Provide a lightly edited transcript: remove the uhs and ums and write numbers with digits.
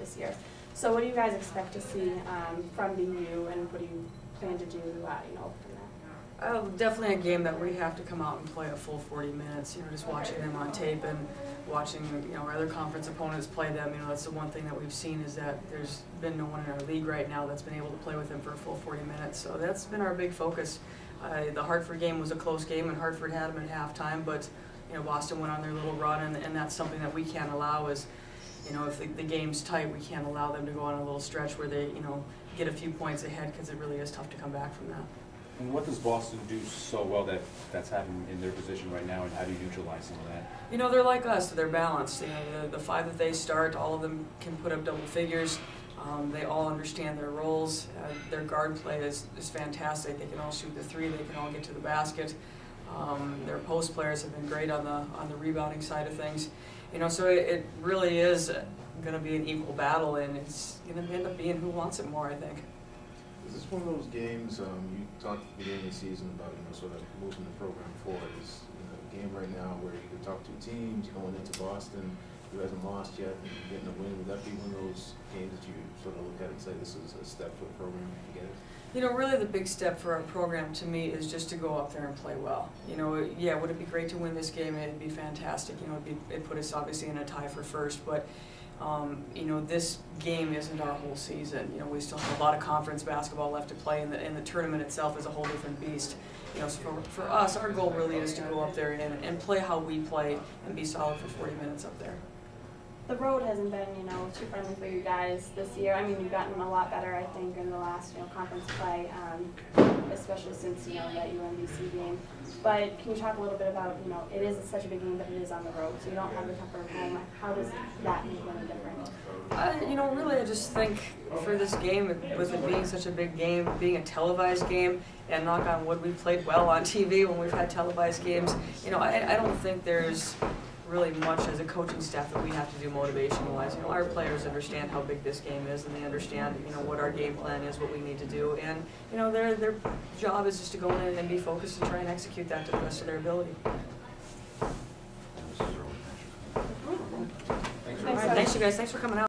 this year. So what do you guys expect to see from BU, and what do you plan to do, from that? Definitely a game that we have to come out and play a full 40 minutes. Just watching them on tape and watching our other conference opponents play them. That's the one thing that we've seen, is that there's been no one in our league right now that's been able to play with them for a full 40 minutes. So that's been our big focus. The Hartford game was a close game, and Hartford had them at halftime, but Boston went on their little run, and that's something that we can't allow. Is if the game's tight, we can't allow them to go on a little stretch where they get a few points ahead, because it really is tough to come back from that. And what does Boston do so well that's happening in their position right now, and how do you neutralize some of that? They're like us. They're balanced. The five that they start, all of them can put up double figures. They all understand their roles. Their guard play is fantastic. They can all shoot the three. They can all get to the basket. Their post players have been great on the rebounding side of things. So it really is going to be an equal battle, and it's going to end up being who wants it more, I think. Is this one of those games, you talked at the beginning of the season about, sort of moving the program forward? Is a game right now where you could talk two teams going into Boston, who hasn't lost yet, and getting a win? Would that be one of those games that you sort of look at and say, this is a step for the program to get it? Really the big step for our program, to me, is just to go up there and play well. Yeah, would it be great to win this game? It'd be fantastic. It'd put us obviously in a tie for first, but this game isn't our whole season. We still have a lot of conference basketball left to play, and the tournament itself is a whole different beast. So for us, our goal really is to go up there and play how we play and be solid for 40 minutes up there. The road hasn't been, too friendly for you guys this year. You've gotten a lot better, I think, in the last, conference play, especially since, that UMBC game. But can you talk a little bit about, it is such a big game, but it is on the road, so you don't have the comfort of home. How does that make it different? Really, I just think for this game, with it being such a big game, being a televised game, and knock on wood, we've played well on TV when we've had televised games. I don't think there's really much as a coaching staff that we have to do motivation-wise. Our players understand how big this game is, and they understand, what our game plan is, what we need to do, and their job is just to go in and be focused and try and execute that to the best of their ability. Thanks, Thanks, you guys. Thanks for coming out.